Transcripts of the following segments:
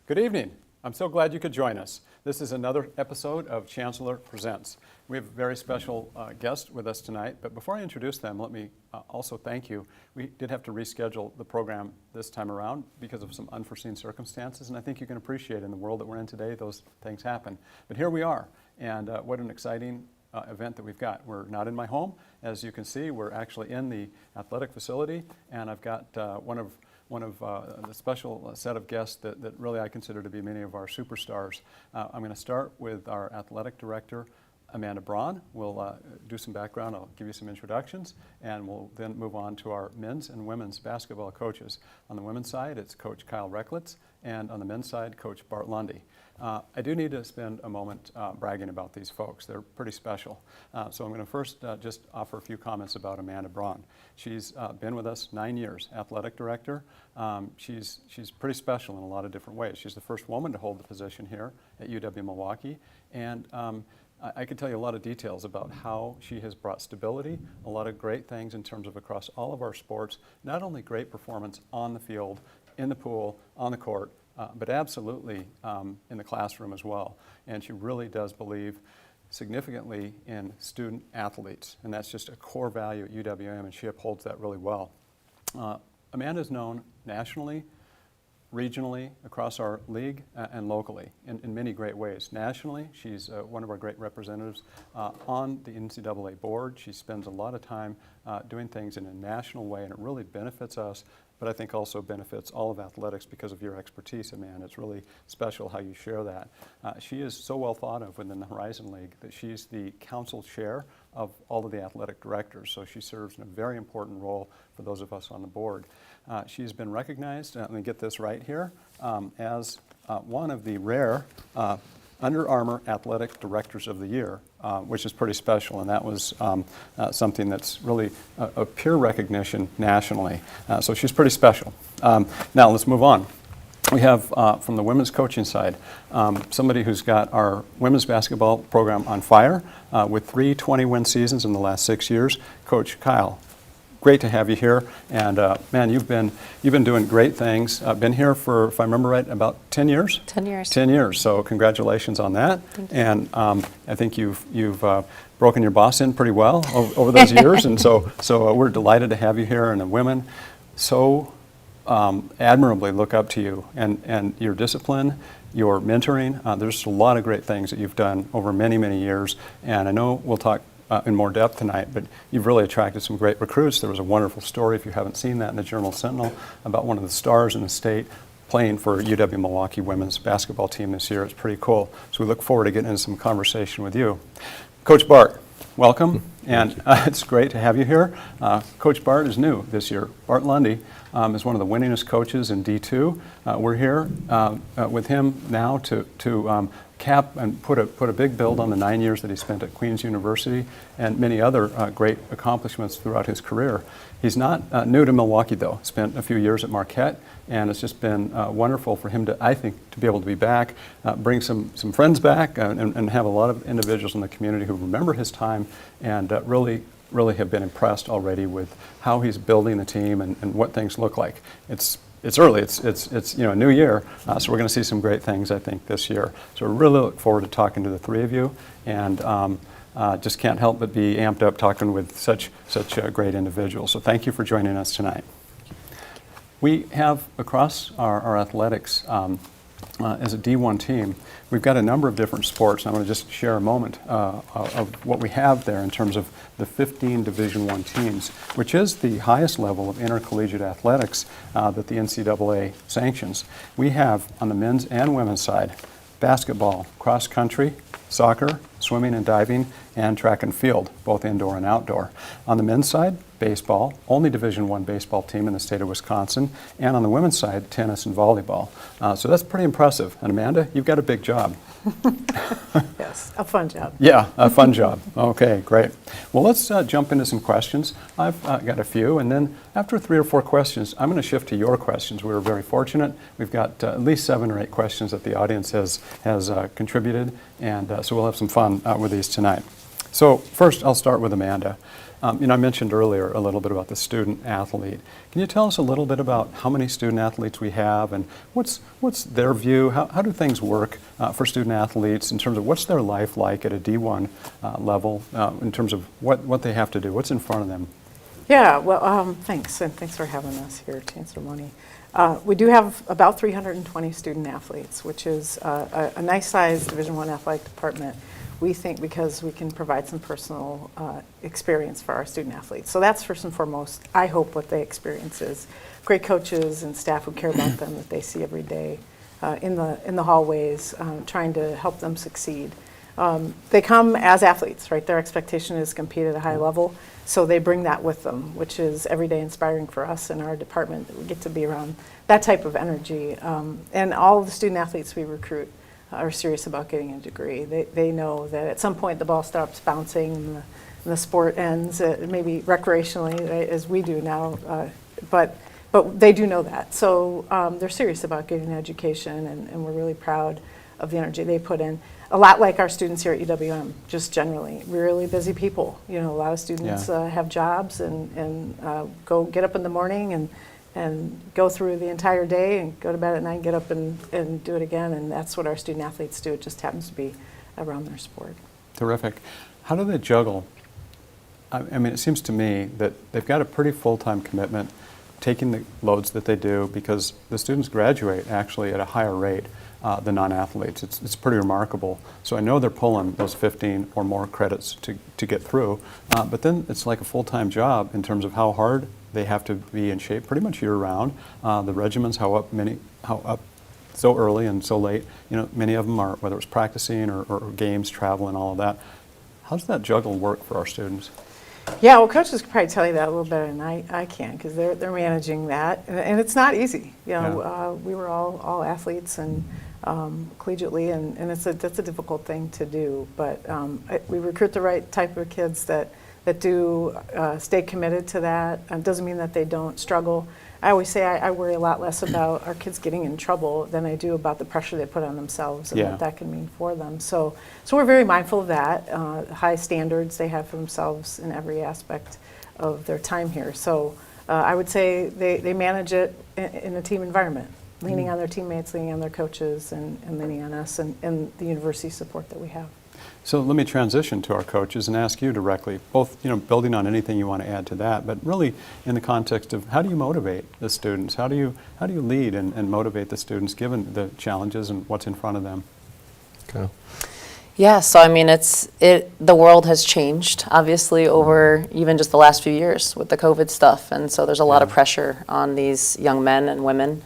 Good evening. I'm so glad you could join us. This is another episode of Chancellor Presents. We have a very special guest with us tonight, but before I introduce them, let me also thank you. We did have to reschedule the program this time around because of some unforeseen circumstances, and I think you can appreciate in the world that we're in today, those things happen. But here we are, and what an exciting event that we've got. We're not in my home. As you can see, we're actually in the athletic facility, and I've got one of the special set of guests that really I consider to be many of our superstars. I'm going to start with our Athletic Director, Amanda Braun. We'll do some background, I'll give you some introductions, and we'll then move on to our men's and women's basketball coaches. On the women's side, it's Coach Kyle Rechlicz, and on the men's side, Coach Bart Lundy. I do need to spend a moment bragging about these folks. They're pretty special. So I'm going to first just offer a few comments about Amanda Braun. She's been with us 9 years, Athletic Director. She's pretty special in a lot of different ways. She's the first woman to hold the position here at UW-Milwaukee, and I could tell you a lot of details about how she has brought stability, a lot of great things in terms of across all of our sports, not only great performance on the field, in the pool, on the court, but absolutely in the classroom as well. And she really does believe significantly in student athletes, and that's just a core value at UWM, and she upholds that really well. Amanda is known nationally, regionally, across our league, and locally in many great ways. Nationally, she's one of our great representatives on the NCAA board. She spends a lot of time doing things in a national way, and it really benefits us, but I think also benefits all of athletics because of your expertise, Amanda. It's really special how you share that. She is so well thought of within the Horizon League that she's the council chair of all of the athletic directors, so she serves in a very important role for those of us on the board. She's been recognized, let me get this right here, as one of the rare Under Armour Athletic Directors of the Year, which is pretty special, and that was something that's really a peer recognition nationally. So she's pretty special. Now let's move on. We have, from the women's coaching side, somebody who's got our women's basketball program on fire with 3 20-win seasons in the last 6 years. Coach Kyle, great to have you here, and man, you've been doing great things. Been here for, if I remember right, about 10 years. 10 years. 10 years. So congratulations on that. Thank you. And I think you've broken your boss in pretty well over those years, and so we're delighted to have you here. And the women so admirably look up to you and your discipline, your mentoring. There's a lot of great things that you've done over many, many years, and I know we'll talk in more depth tonight, but you've really attracted some great recruits. There was a wonderful story, if you haven't seen that, in the Journal-Sentinel about one of the stars in the state playing for UW-Milwaukee women's basketball team this year. It's pretty cool. So we look forward to getting into some conversation with you. Coach Bart, welcome, and it's great to have you here. Coach Bart is new this year. Bart Lundy is one of the winningest coaches in D2. We're here with him now to cap and put a big build on the 9 years that he spent at Queen's University and many other great accomplishments throughout his career. He's not new to Milwaukee, though. Spent a few years at Marquette, and it's just been wonderful for him to, I think, to be able to be back, bring some friends back, and have a lot of individuals in the community who remember his time and really have been impressed already with how he's building the team and what things look like. It's early. It's a new year, so we're going to see some great things, I think, this year. So we really look forward to talking to the three of you, and just can't help but be amped up talking with such great individuals. So thank you for joining us tonight. We have across our athletics as a D1 team, we've got a number of different sports. And I'm going to just share a moment of what we have there in terms of the 15 Division I teams, which is the highest level of intercollegiate athletics that the NCAA sanctions. We have, on the men's and women's side, basketball, cross country, soccer, swimming and diving, and track and field, both indoor and outdoor. On the men's side, baseball, only Division I baseball team in the state of Wisconsin, and on the women's side, tennis and volleyball. So that's pretty impressive. And Amanda, you've got a big job. Yes, a fun job. Yeah, a fun job. Okay, great. Well, let's jump into some questions. I've got a few, and then after 3 or 4 questions, I'm going to shift to your questions. We were very fortunate. We've got at least 7 or 8 questions that the audience has contributed, and so we'll have some fun with these tonight. So first, I'll start with Amanda. I mentioned earlier a little bit about the student athlete. Can you tell us a little bit about how many student athletes we have and what's their view? How do things work for student athletes in terms of what's their life like at a D1 level in terms of what they have to do, what's in front of them? Yeah, well, thanks, and thanks for having us here, Chancellor Money. We do have about 320 student athletes, which is a nice-sized Division I athletic department, we think, because we can provide some personal experience for our student athletes. So that's first and foremost, I hope, what they experience is great coaches and staff who care about them, that they see every day in the hallways, trying to help them succeed. They come as athletes, right? Their expectation is to compete at a high level, so they bring that with them, which is every day inspiring for us in our department, that we get to be around that type of energy. And all of the student athletes we recruit are serious about getting a degree. They know that at some point the ball stops bouncing and the sport ends, maybe recreationally, right, as we do now, but they do know that. So they're serious about getting an education, and we're really proud of the energy they put in. A lot like our students here at UWM, just generally. Really busy people. A lot of students have jobs and go get up in the morning and go through the entire day and go to bed at night, get up and do it again. And that's what our student athletes do. It just happens to be around their sport. Terrific. How do they juggle? I mean, it seems to me that they've got a pretty full-time commitment taking the loads that they do, because the students graduate actually at a higher rate than non-athletes. It's pretty remarkable. So I know they're pulling those 15 or more credits to get through, but then it's like a full-time job in terms of how hard they have to be in shape pretty much year-round. The regimens, how up so early and so late. Many of them are, whether it's practicing or games, travel, and all of that. How does that juggle work for our students? Yeah, well, coaches could probably tell you that a little better than I can, because they're managing that, and it's not easy. We were all athletes and collegiately, and that's a difficult thing to do. But we recruit the right type of kids that do stay committed to that. It doesn't mean that they don't struggle. I always say I worry a lot less about our kids getting in trouble than I do about the pressure they put on themselves and what that can mean for them. So we're very mindful of that, high standards they have for themselves in every aspect of their time here. So I would say they manage it in a team environment, leaning on their teammates, leaning on their coaches, and leaning on us and the university support that we have. So let me transition to our coaches and ask you directly, both building on anything you want to add to that, but really in the context of how do you motivate the students? How do you lead and motivate the students given the challenges and what's in front of them? Okay. Yeah, so I mean, the world has changed obviously over even just the last few years with the COVID stuff, and so there's a lot of pressure on these young men and women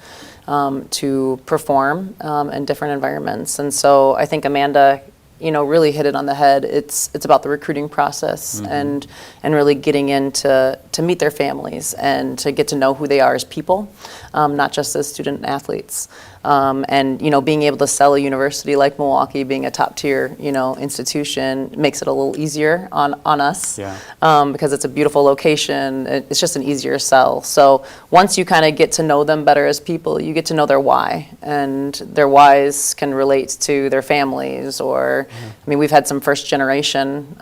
to perform in different environments, and so I think Amanda really hit it on the head. It's about the recruiting process and really getting in to meet their families and to get to know who they are as people, not just as student athletes. And being able to sell a university like Milwaukee, being a top tier institution, makes it a little easier on us because it's a beautiful location. It's just an easier sell. So once you kind of get to know them better as people, you get to know their why, and their whys can relate to their families, or I mean, we've had some first generation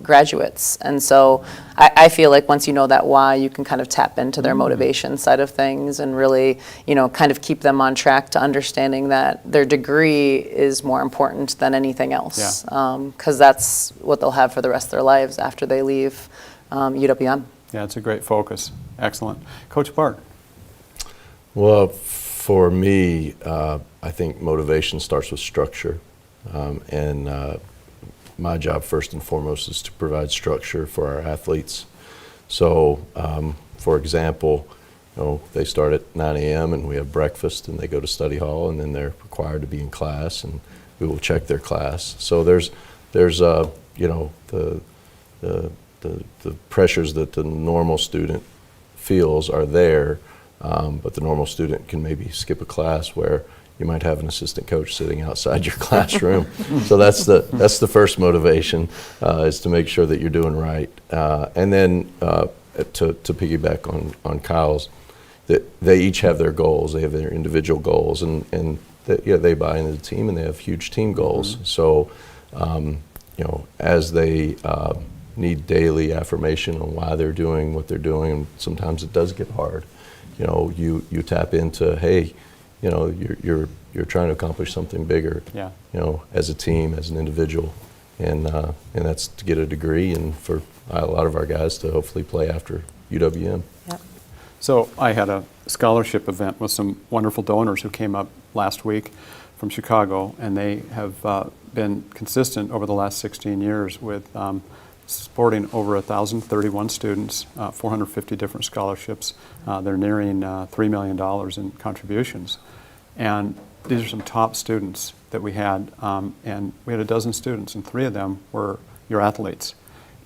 graduates, and so I feel like once you know that why, you can kind of tap into their motivation side of things and really kind of keep them on track to understanding that their degree is more important than anything else, because that's what they'll have for the rest of their lives after they leave UWM. Yeah, it's a great focus. Excellent. Coach Bart. Well, for me, I think motivation starts with structure, and my job first and foremost is to provide structure for our athletes. So, for example, they start at 9 a.m. and we have breakfast, and they go to study hall, and then they're required to be in class, and we will check their class. So there's the pressures that the normal student feels are there, but the normal student can maybe skip a class where you might have an assistant coach sitting outside your classroom. So that's the first motivation, is to make sure that you're doing right. And then to piggyback on Kyle's, that they each have their goals. They have their individual goals, and they buy into the team, and they have huge team goals. So as they need daily affirmation on why they're doing what they're doing, and sometimes it does get hard. You know, you tap into, hey, you know, you're trying to accomplish something bigger. Yeah. You know, as a team, as an individual, and that's to get a degree, and for a lot of our guys to hopefully play after UWM. Yep. So I had a scholarship event with some wonderful donors who came up last week from Chicago, and they have been consistent over the last 16 years with supporting over 1,031 students, 450 different scholarships. They're nearing $3 million in contributions. And these are some top students that we had, and we had a dozen students, and 3 of them were your athletes.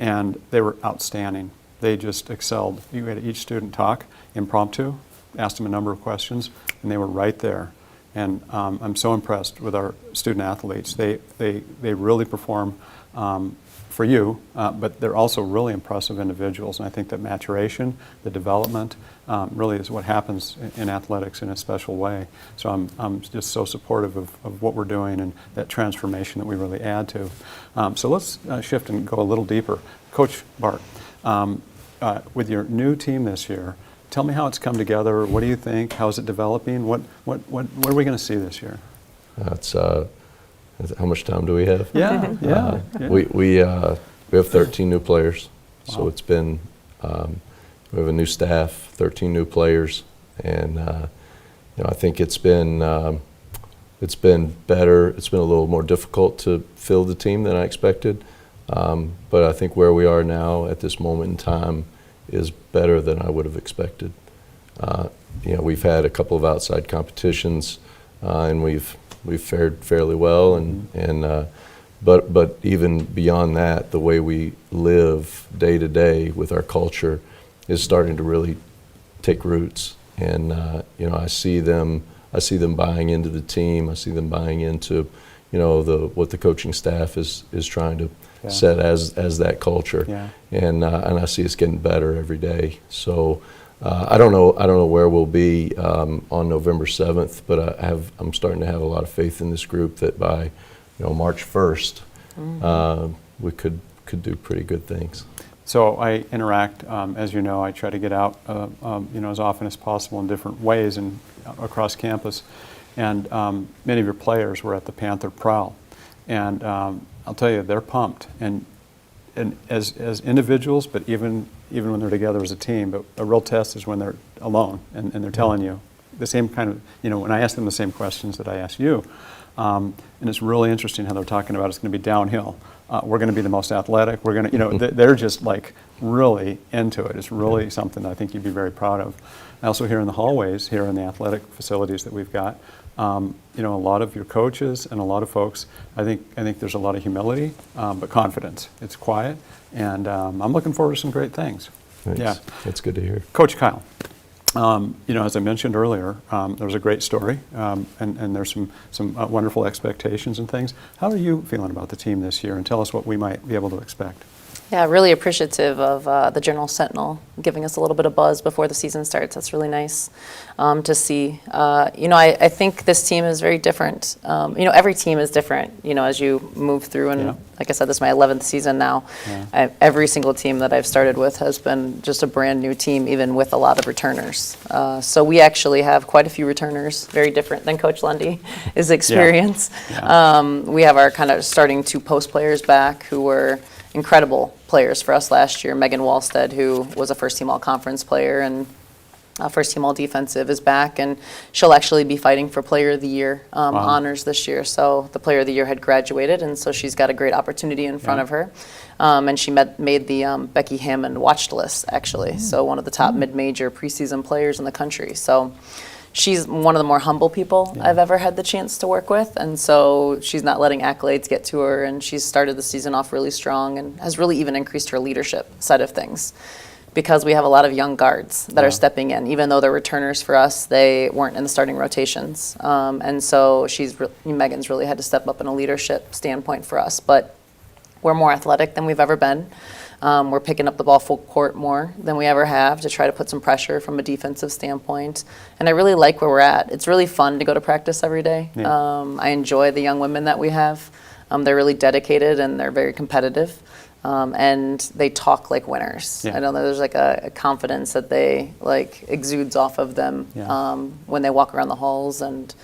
And they were outstanding. They just excelled. You had each student talk impromptu, asked them a number of questions, and they were right there. And I'm so impressed with our student athletes. They really perform for you, but they're also really impressive individuals. And I think that maturation, the development, really is what happens in athletics in a special way. So I'm just so supportive of what we're doing and that transformation that we really add to. So let's shift and go a little deeper. Coach Bart, with your new team this year, tell me how it's come together. What do you think? How is it developing? What are we going to see this year? That's how much time do we have? Yeah. We have 13 new players, so Wow. it's been we have a new staff, 13 new players, and you know, I think it's been better. It's been a little more difficult to fill the team than I expected, but I think where we are now at this moment in time is better than I would have expected. You know, we've had a couple of outside competitions, and we've fared fairly well, but even beyond that, the way we live day to day with our culture is starting to really take roots. And you know, I see them buying into the team. I see them buying into, you know, what the coaching staff is trying to set as that culture. Yeah. And I see it's getting better every day. So I don't know where we'll be on November 7th, but I'm starting to have a lot of faith in this group that by, you know, March 1st, we could do pretty good things. So I interact, as you know, I try to get out, you know, as often as possible in different ways and across campus. And many of your players were at the Panther Prowl, and I'll tell you, they're pumped. And as individuals, but even when they're together as a team. But a real test is when they're alone and they're telling you the same kind of, you know, when I ask them the same questions that I ask you. And it's really interesting how they're talking about it's going to be downhill. We're going to be the most athletic. We're going to, you know, they're just like really into it. It's really something that I think you'd be very proud of. I also hear in the hallways, here in the athletic facilities that we've got, you know, a lot of your coaches and a lot of folks, I think there's a lot of humility, but confidence. It's quiet, and I'm looking forward to some great things. Thanks. Yeah. That's good to hear. Coach Kyle, you know, as I mentioned earlier, there was a great story, and there's some wonderful expectations and things. How are you feeling about the team this year, and tell us what we might be able to expect? Yeah, really appreciative of the Journal Sentinel giving us a little bit of buzz before the season starts. That's really nice to see. You know, I think this team is very different. You know, every team is different, you know, as you move through. And like I said, this is my 11th season now. Yeah. Every single team that I've started with has been just a brand new team, even with a lot of returners. So we actually have quite a few returners, very different than Coach Lundy, his experience. Yeah. Yeah. We have our kind of starting 2 post players back who were incredible players for us last year. Megan Wallstead, who was a first-team all-conference player and first-team all-defensive, is back, and she'll actually be fighting for Player of the Year honors this year. So the Player of the Year had graduated, and so she's got a great opportunity in front of her. And she made the Becky Hammond watched list, actually. So one of the top mid-major preseason players in the country. So she's one of the more humble people I've ever had the chance to work with, and so she's not letting accolades get to her, and she's started the season off really strong and has really even increased her leadership side of things, because we have a lot of young guards that are stepping in. Even though they're returners for us, they weren't in the starting rotations, and so Megan's really had to step up in a leadership standpoint for us. But we're more athletic than we've ever been. We're picking up the ball full court more than we ever have to try to put some pressure from a defensive standpoint. And I really like where we're at. It's really fun to go to practice every day. Yeah. I enjoy the young women that we have. They're really dedicated and they're very competitive. and they talk like winners. Yeah. I know there's like a confidence that they like exudes off of them Yeah. when they walk around the halls. And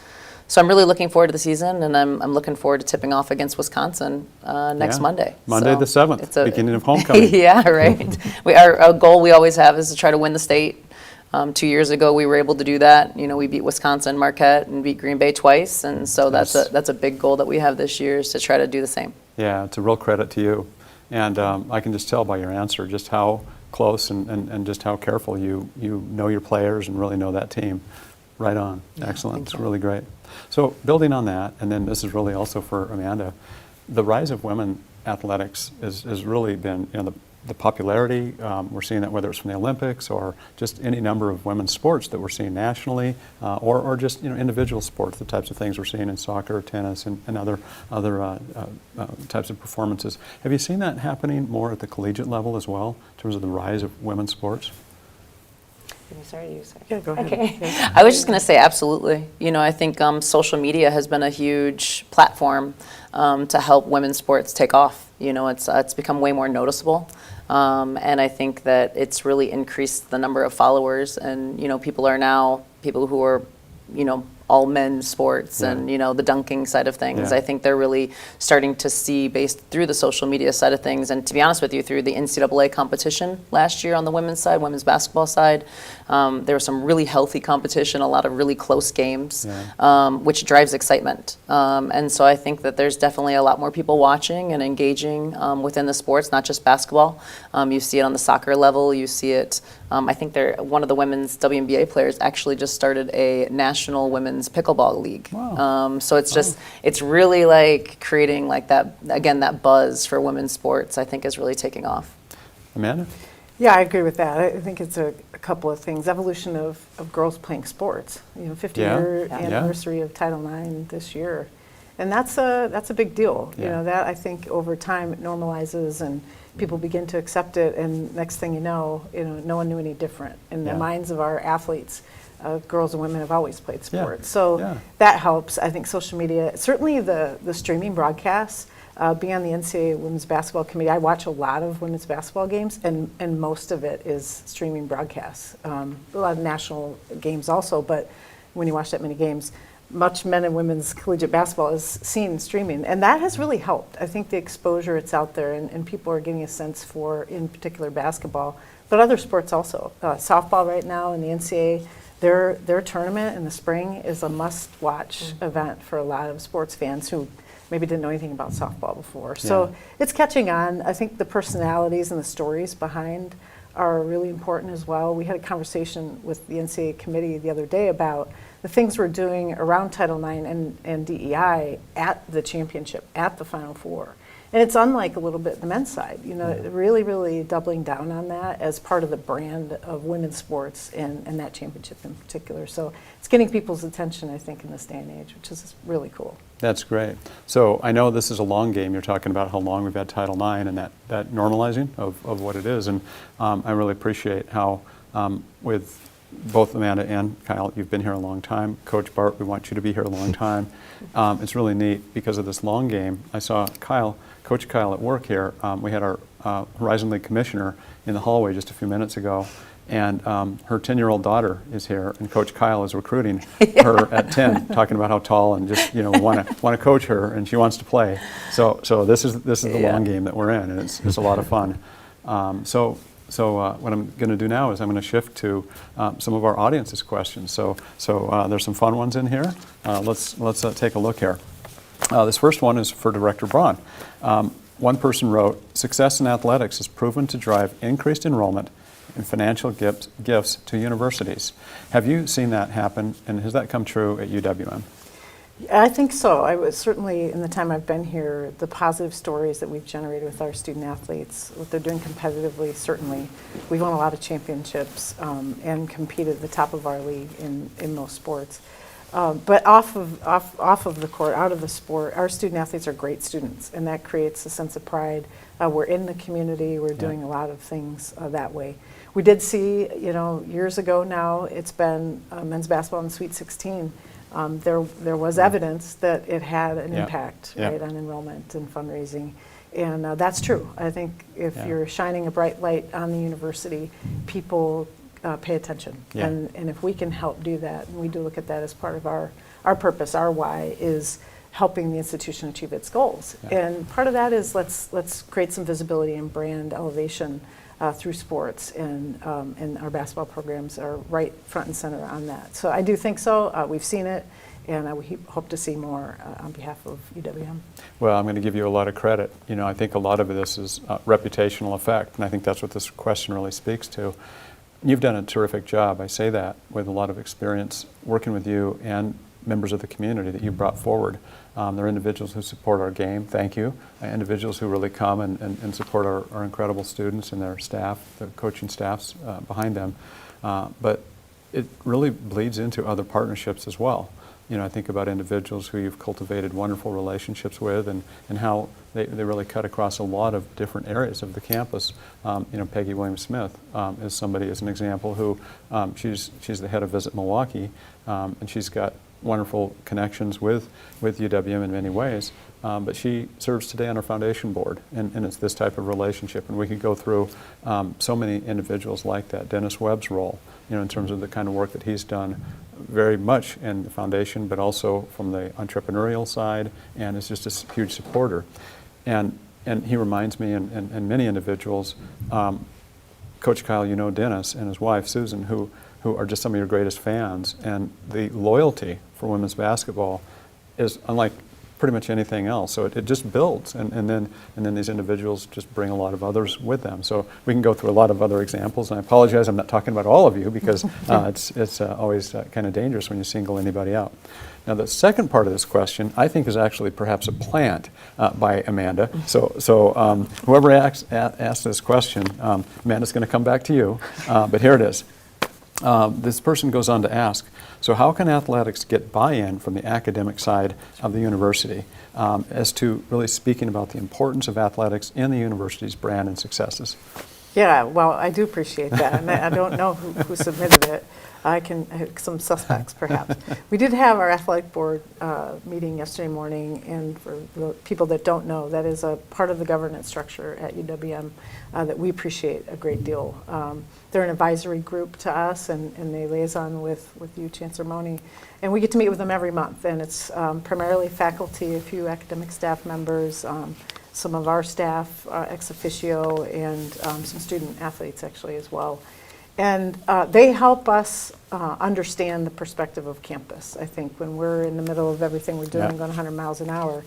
so I'm really looking forward to the season, and I'm looking forward to tipping off against Wisconsin next Yeah. Monday. Monday the 7th, it's a- beginning of homecoming. Yeah, right. Our goal we always have is to try to win the state. 2 years ago, we were able to do that. You know, we beat Wisconsin, Marquette, and beat Green Bay twice, and so Yes. that's a big goal that we have this year, is to try to do the same. Yeah, it's a real credit to you. And I can just tell by your answer just how close and just how careful you know your players and really know that team. Right on. Excellent. thank It's you. really great. So building on that, and then this is really also for Amanda, the rise of women athletics has really been, the popularity, we're seeing that whether it's from the Olympics or just any number of women's sports that we're seeing nationally, or just individual sports, the types of things we're seeing in soccer, tennis, and other types of performances. Have you seen that happening more at the collegiate level as well, in terms of the rise of women's sports? Sorry. Yeah, go ahead. Okay. Yeah. I was just going to say absolutely. I think social media has been a huge platform to help women's sports take off. It's become way more noticeable. And I think that it's really increased the number of followers, and people who are all men's sports, Yeah. and the dunking side of things. Yeah. I think they're really starting to see, based through the social media side of things, and to be honest with you, through the NCAA competition last year on the women's side, women's basketball side, there was some really healthy competition, a lot of really close games, which drives excitement. And so I think that there's definitely a lot more people watching and engaging within the sports, not just basketball. You see it on the soccer level. You see it. I think one of the women's WNBA players actually just started a national women's pickleball league. Wow. So it's really like creating like that, again, that buzz for women's sports, I think, is really taking off. Amanda? Yeah, I agree with that. I think it's a couple of things. Evolution of girls playing sports. 50-year Yeah. anniversary of Title IX this year, and that's a big deal. Yeah. That I think over time it normalizes and people begin to accept it. And next thing you know, no one knew any different in the Yeah. minds of our athletes. Girls and women have always played Yeah. sports, so Yeah. that helps. I think social media, certainly the streaming broadcasts. Being on the NCAA Women's Basketball Committee, I watch a lot of women's basketball games, and most of it is streaming broadcasts. A lot of national games also, but when you watch that many games, much men and women's collegiate basketball is seen streaming, and that has really helped. I think the exposure, it's out there, and people are getting a sense for, in particular, basketball, but other sports also. Softball right now in the NCAA, their tournament in the spring is a must-watch event for a lot of sports fans who maybe didn't know anything about softball before. So it's catching on. I think the personalities and the stories behind are really important as well. We had a conversation with the NCAA committee the other day about the things we're doing around Title IX and DEI at the championship, at the Final Four. And it's unlike a little bit the men's side, really, really doubling down on that as part of the brand of women's sports and that championship in particular. So it's getting people's attention, I think, in this day and age, which is really cool. That's great. So I know this is a long game. You're talking about how long we've had Title IX and that normalizing of what it is. And I really appreciate how with both Amanda and Kyle, you've been here a long time. Coach Bart, we want you to be here a long time. It's really neat because of this long game. I saw Coach Kyle at work here. We had our Horizon League commissioner in the hallway just a few minutes ago. And her 10-year-old daughter is here, and Coach Kyle is recruiting her at 10, talking about how tall and just want to coach her, and she wants to play. So this is the long game that we're in, and it's a lot of fun. So what I'm going to do now is I'm going to shift to some of our audience's questions. So there's some fun ones in here. Let's take a look here. This first one is for Director Braun. One person wrote, "Success in athletics has proven to drive increased enrollment and financial gifts to universities." Have you seen that happen, and has that come true at UWM? I think so. I was certainly, in the time I've been here, the positive stories that we've generated with our student athletes, what they're doing competitively, certainly. We've won a lot of championships and competed at the top of our league in most sports. But off of the court, out of the sport, our student athletes are great students, and that creates a sense of pride. We're in the community. We're doing a lot of things that way. We did see, years ago now, it's been men's basketball in the Sweet 16. There was evidence that it had an impact, right, on enrollment and fundraising. And that's true. I think if Yeah. you're shining a bright light on the university, people pay attention. Yeah. And if we can help do that, and we do look at that as part of our purpose, our why is helping the institution achieve its goals. Yeah. And part of that is let's create some visibility and brand elevation through sports, and our basketball programs are right front and center on that. So I do think so. We've seen it, and we hope to see more on behalf of UWM. Well, I'm going to give you a lot of credit. I think a lot of this is reputational effect, and I think that's what this question really speaks to. You've done a terrific job, I say that, with a lot of experience working with you and members of the community that you brought forward. There are individuals who support our game, thank you. Individuals who really come and support our incredible students and their staff, the coaching staffs behind them. But it really bleeds into other partnerships as well. I think about individuals who you've cultivated wonderful relationships with, and how they really cut across a lot of different areas of the campus. Peggy Williams-Smith is somebody, as an example, who she's the head of Visit Milwaukee, and she's got wonderful connections with UWM in many ways, but she serves today on our foundation board, and it's this type of relationship. And we could go through so many individuals like that. Dennis Webb's role, in terms of the kind of work that he's done very much in the foundation, but also from the entrepreneurial side, and is just a huge supporter. And he reminds me, and many individuals, Coach Kyle, Dennis and his wife Susan, who are just some of your greatest fans, and the loyalty for women's basketball is unlike pretty much anything else. So it just builds, and then these individuals just bring a lot of others with them. So we can go through a lot of other examples, and I apologize I'm not talking about all of you, because it's always kind of dangerous when you single anybody out. Now the second part of this question, I think, is actually perhaps a plant by Amanda. So whoever asked this question, Amanda's going to come back to you, but here it is. This person goes on to ask, so how can athletics get buy-in from the academic side of the university as to really speaking about the importance of athletics in the university's brand and successes? Yeah, well, I do appreciate that, and I don't know who submitted it. I have some suspects, perhaps. We did have our athletic board meeting yesterday morning, and for the people that don't know, that is a part of the governance structure at UWM that we appreciate a great deal. They're an advisory group to us, and they liaison with you, Chancellor Money, and we get to meet with them every month, and it's primarily faculty, a few academic staff members, some of our staff, ex officio, and some student athletes actually as well. And they help us understand the perspective of campus. I think when we're in the middle of everything we're doing, going 100 miles an hour,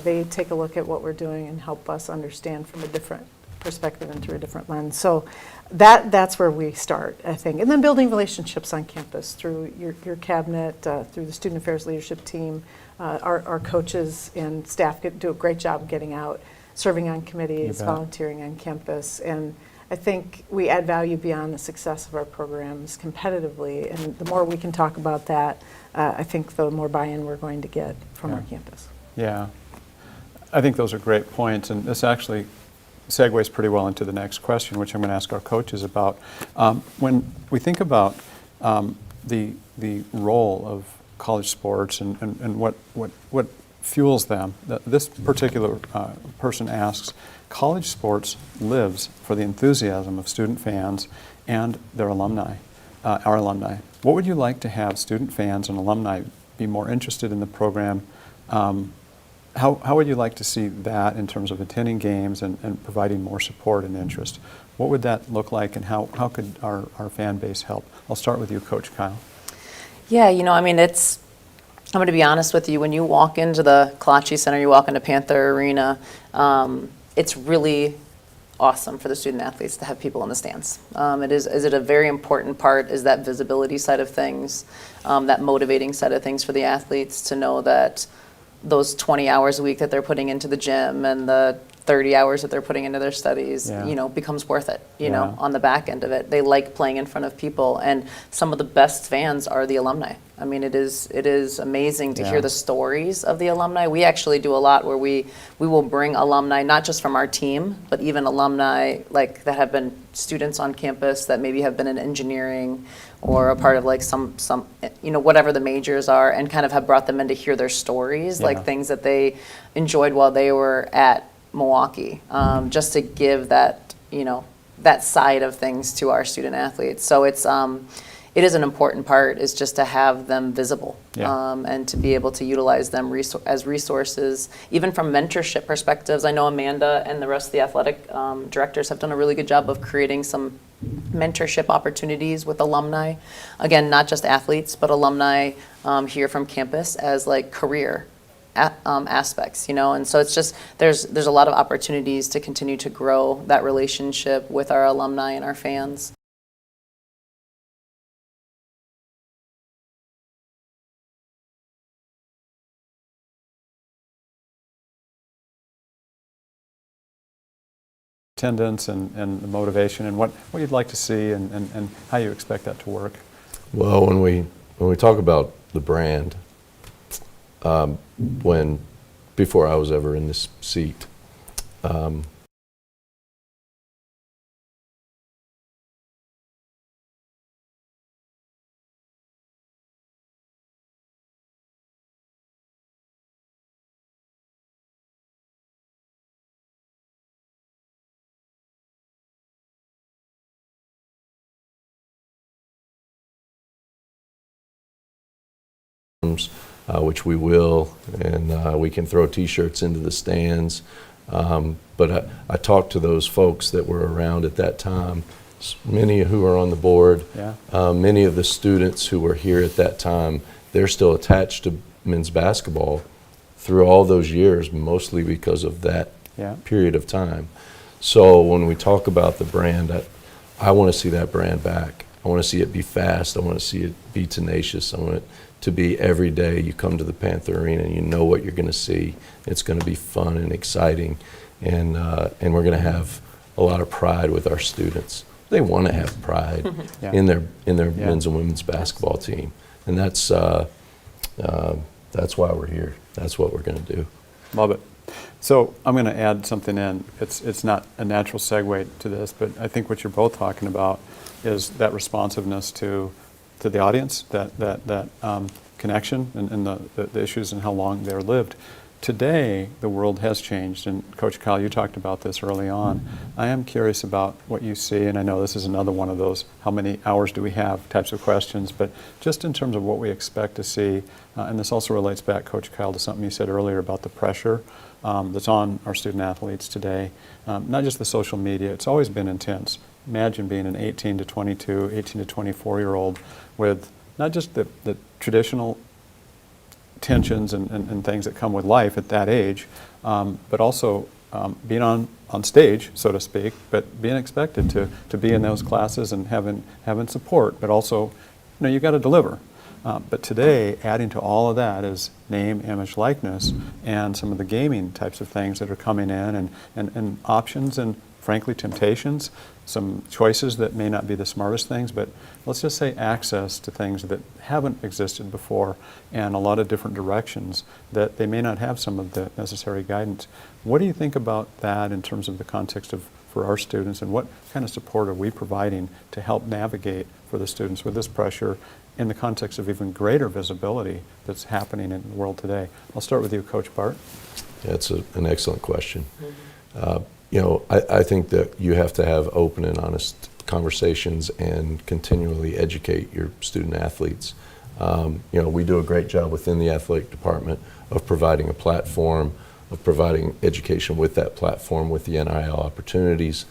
they take a look at what we're doing and help us understand from a different perspective and through a different lens. So that's where we start, I think. And then building relationships on campus through your cabinet, through the student affairs leadership team. Our coaches and staff do a great job getting out, serving on committees, volunteering on campus. And I think we add value beyond the success of our programs competitively, and the more we can talk about that, I think the more buy-in we're going to get from our campus. Yeah, I think those are great points, and this actually segues pretty well into the next question, which I'm going to ask our coaches about. When we think about the role of college sports and what fuels them, this particular person asks, college sports lives for the enthusiasm of student fans and their alumni, our alumni. What would you like to have student fans and alumni be more interested in the program? How would you like to see that in terms of attending games and providing more support and interest? What would that look like, and how could our fan base help? I'll start with you, Coach Kyle. Yeah, I'm going to be honest with you, when you walk into the Kolache Center, you walk into Panther Arena, it's really awesome for the student athletes to have people in the stands. Is it a very important part, is that visibility side of things, that motivating side of things for the athletes to know that those 20 hours a week that they're putting into the gym and the 30 hours that they're putting into their studies, becomes worth it, on the back end of it. They like playing in front of people, and some of the best fans are the alumni. I mean, it is amazing to hear the stories of the alumni. We actually do a lot where we will bring alumni, not just from our team, but even alumni like that have been students on campus that maybe have been in engineering or a part of like some whatever the majors are, and kind of have brought them in to hear their stories, like things that they enjoyed while they were at Milwaukee, just to give that, that side of things to our student athletes. So it is an important part, is just to have them visible, and to be able to utilize them as resources, even from mentorship perspectives. I know Amanda and the rest of the athletic directors have done a really good job of creating some mentorship opportunities with alumni. Again, not just athletes, but alumni here from campus as like career aspects, and so it's just there's a lot of opportunities to continue to grow that relationship with our alumni and our fans. Attendance and the motivation and what you'd like to see and how you expect that to work. Well, when we talk about the brand, before I was ever in this seat, which we will, and we can throw T-shirts into the stands. But I talked to those folks that were around at that time, many who are on the board, many of the students who were here at that time. They're still attached to men's basketball through all those years, mostly because of that period of time. So when we talk about the brand, I want to see that brand back. I want to see it be fast. I want to see it be tenacious. I want it to be every day you come to the Panther Arena and you know what you're going to see. It's going to be fun and exciting, and we're going to have a lot of pride with our students. They want to have pride in their men's and women's basketball team, and that's why we're here. That's what we're going to do. Love it. So I'm going to add something in. It's not a natural segue to this, but I think what you're both talking about is that responsiveness to the audience, that connection and the issues and how long they're lived. Today, the world has changed, and Coach Kyle, you talked about this early on. I am curious about what you see, and I know this is another one of those how many hours do we have types of questions, but just in terms of what we expect to see, and this also relates back, Coach Kyle, to something you said earlier about the pressure that's on our student athletes today. Not just the social media, it's always been intense. Imagine being an 18 to 22, 18 to 24-year-old with not just the traditional tensions and things that come with life at that age, but also being on stage, so to speak, but being expected to be in those classes and having support, but also, you've got to deliver. But today, adding to all of that is name, image, likeness, and some of the gaming types of things that are coming in, and options and, frankly, temptations, some choices that may not be the smartest things, but let's just say access to things that haven't existed before and a lot of different directions that they may not have some of the necessary guidance. What do you think about that in terms of the context for our students, and what kind of support are we providing to help navigate for the students with this pressure in the context of even greater visibility that's happening in the world today? I'll start with you, Coach Bart. That's an excellent question. I think that you have to have open and honest conversations and continually educate your student athletes. We do a great job within the athletic department of providing a platform, of providing education with that platform, with the NIL opportunities.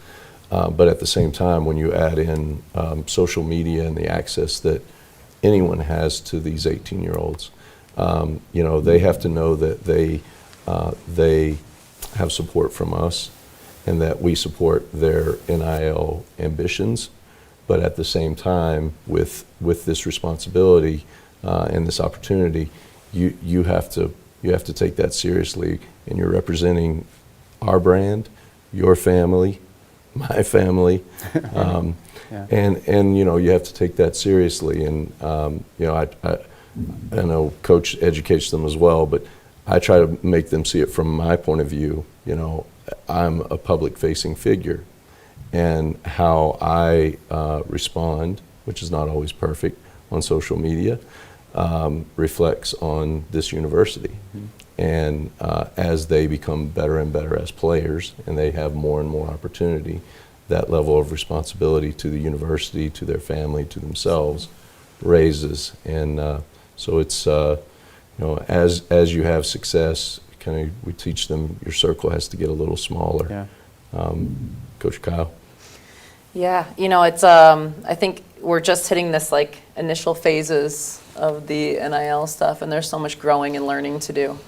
But at the same time, when you add in social media and the access that anyone has to these 18-year-olds, they have to know that they have support from us, and that we support their NIL ambitions, but at the same time, with this responsibility and this opportunity, you have to take that seriously, and you're representing our brand, your family, my family, and you have to take that seriously. And I know Coach educates them as well, but I try to make them see it from my point of view. I'm a public-facing figure, and how I respond, which is not always perfect, on social media, reflects on this university. And as they become better and better as players and they have more and more opportunity, that level of responsibility to the university, to their family, to themselves raises. And so it's, as you have success, we teach them your circle has to get a little smaller. Yeah. Coach Kyle? Yeah, it's, I think we're just hitting this like initial phases of the NIL stuff, and there's so much growing and learning to do.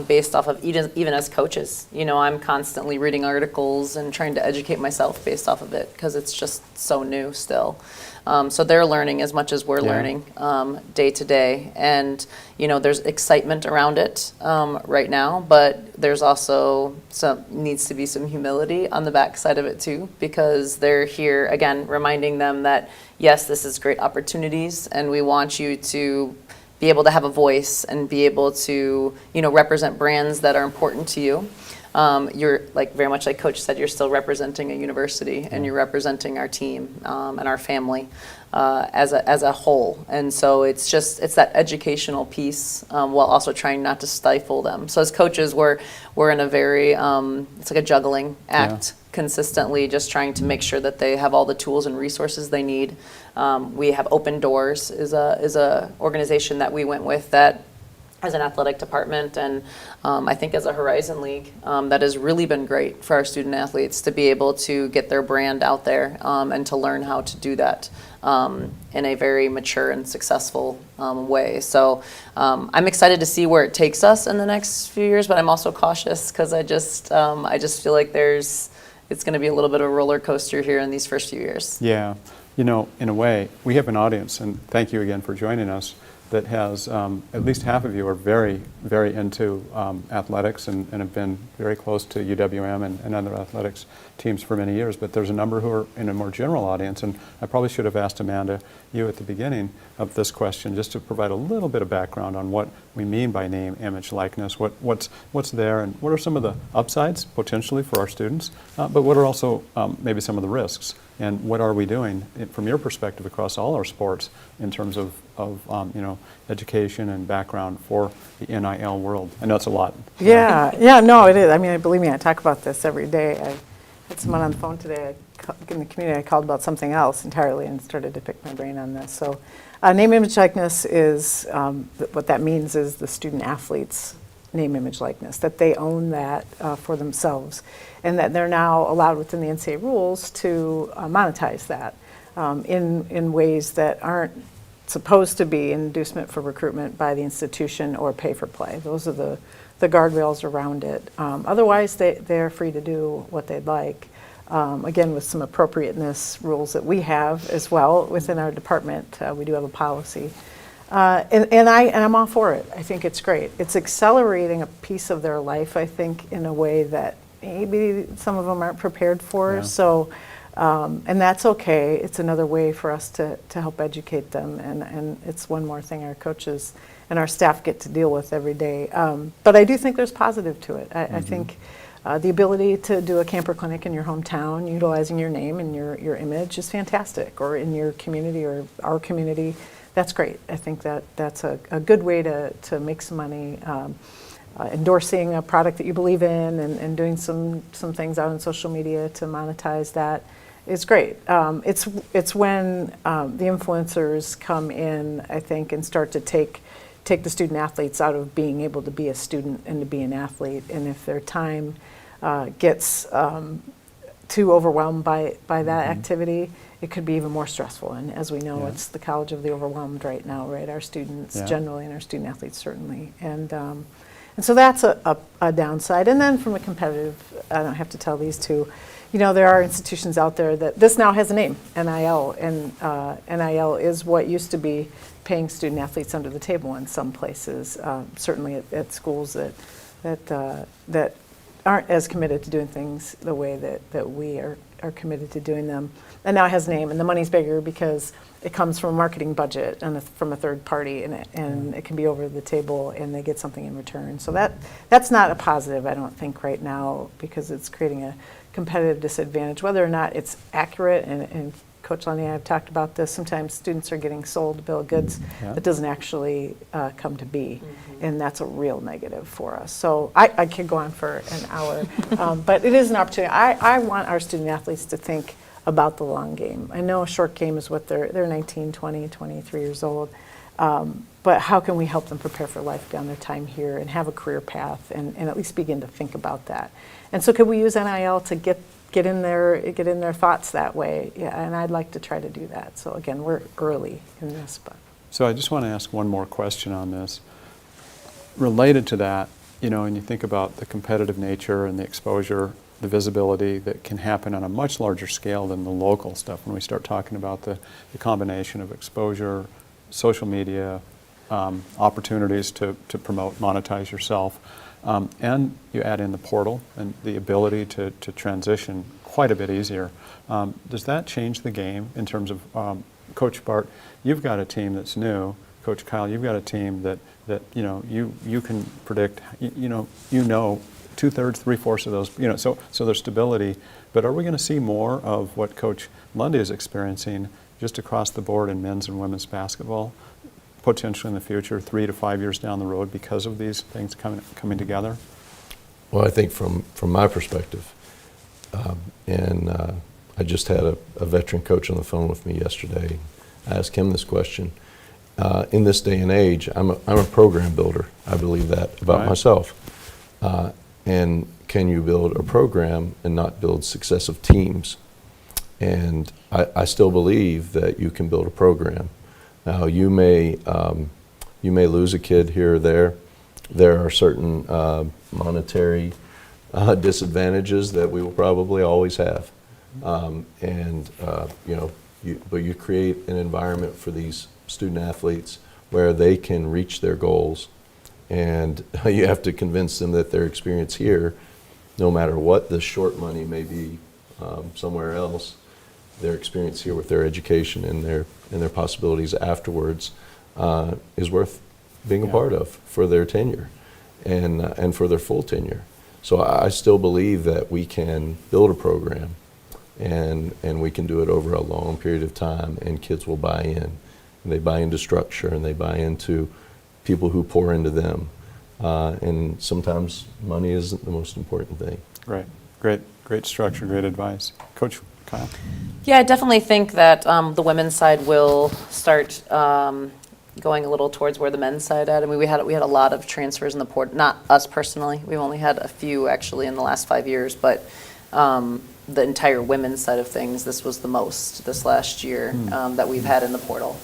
Based off of even as coaches, I'm constantly reading articles and trying to educate myself based off of it because it's just so new still. So they're learning as much as we're learning day to day, and there's excitement around it right now, but there's also needs to be some humility on the backside of it too, because they're here again reminding them that yes, this is great opportunities, and we want you to be able to have a voice and be able to, represent brands that are important to you. You're very much like Coach said, you're still representing a university and you're representing our team and our family as a whole. And so it's that educational piece while also trying not to stifle them. So as coaches, we're in a very, it's like a juggling act. Consistently just trying to make sure that they have all the tools and resources they need. We have Open Doors is a organization that we went with that as an athletic department, and I think as a Horizon League that has really been great for our student athletes to be able to get their brand out there and to learn how to do that in a very mature and successful way. So I'm excited to see where it takes us in the next few years, but I'm also cautious because I just feel like it's going to be a little bit of a roller coaster here in these first few years. Yeah. In a way, we have an audience, and thank you again for joining us, that has at least half of you are very, very into athletics and have been very close to UWM and other athletics teams for many years. But there's a number who are in a more general audience, and I probably should have asked Amanda, you at the beginning of this question, just to provide a little bit of background on what we mean by name, image, likeness, what's there, and what are some of the upsides potentially for our students, but what are also maybe some of the risks. And what are we doing from your perspective across all our sports in terms of education and background for the NIL world? I know it's a lot. Yeah, no, it is. I mean, believe me, I talk about this every day. I had someone on the phone today in the community. I called about something else entirely and started to pick my brain on this. So name, image, likeness is, what that means is the student athletes' name, image, likeness, that they own that for themselves, and that they're now allowed within the NCAA rules to monetize that in ways that aren't supposed to be inducement for recruitment by the institution or pay for play. Those are the guardrails around it. Otherwise, they're free to do what they'd like. Again, with some appropriateness rules that we have as well within our department. We do have a policy. And I'm all for it. I think it's great. It's accelerating a piece of their life, I think, in a way that maybe some of them aren't prepared for. Yeah. So, and that's okay. It's another way for us to help educate them. And it's one more thing our coaches and our staff get to deal with every day. But I do think there's positive to it. I think the ability to do a camper clinic in your hometown, utilizing your name and your image is fantastic, or in your community or our community. That's great. I think that's a good way to make some money. Endorsing a product that you believe in and doing some things out on social media to monetize that is great. It's when the influencers come in, I think, and start to take the student athletes out of being able to be a student and to be an athlete. And if their time gets too overwhelmed by that activity, it could be even more stressful. And as we know, it's the college of the overwhelmed right now, right? Our students generally, and our student athletes certainly. And so that's a downside. And then from a competitive, I don't have to tell these two, there are institutions out there that this now has a name, NIL, and NIL is what used to be paying student athletes under the table in some places, certainly at schools that aren't as committed to doing things the way that we are committed to doing them. And now it has a name, and the money's bigger because it comes from a marketing budget and from a third party, and it can be over the table, and they get something in return. So that's not a positive, I don't think, right now, because it's creating a competitive disadvantage. Whether or not it's accurate and Coach Lundy and I have talked about this. Sometimes students are getting sold a bill of goods that doesn't actually come to be, and that's a real negative for us. So I could go on for an hour, but it is an opportunity. I want our student athletes to think about the long game. I know a short game is what they're 19, 20, 23 years old, but how can we help them prepare for life beyond their time here and have a career path and at least begin to think about that? And so could we use NIL to get in their thoughts that way? Yeah, and I'd like to try to do that. So again, we're early in this, but. So I just want to ask one more question on this. Related to that, when you think about the competitive nature and the exposure, the visibility that can happen on a much larger scale than the local stuff when we start talking about the combination of exposure, social media, opportunities to promote, monetize yourself, and you add in the portal and the ability to transition quite a bit easier. Does that change the game in terms of, Coach Bart, you've got a team that's new. Coach Kyle, you've got a team that you can predict, you know 2/3, 3/4 of those, so there's stability. But are we going to see more of what Coach Lundy is experiencing just across the board in men's and women's basketball, potentially in the future, 3 to 5 years down the road, because of these things coming together? Well, I think from my perspective, I just had a veteran coach on the phone with me yesterday. I asked him this question. In this day and age, I'm a program builder. I believe that about myself. And can you build a program and not build successive teams? And I still believe that you can build a program. Now, you may lose a kid here or there. There are certain monetary disadvantages that we will probably always have. But you create an environment for these student athletes where they can reach their goals, and you have to convince them that their experience here, no matter what the short money may be somewhere else, their experience here with their education and their possibilities afterwards is worth being a part of for their tenure and for their full tenure. So I still believe that we can build a program and we can do it over a long period of time, and kids will buy in. And they buy into structure, and they buy into people who pour into them. And sometimes money isn't the most important thing. Great structure, great advice. Coach Kyle? Yeah, I definitely think that the women's side will start going a little towards where the men's side at. I mean, we had a lot of transfers in the port. Not us personally. We've only had a few actually in the last 5 years, but the entire women's side of things, this was the most this last year that we've had in the portal,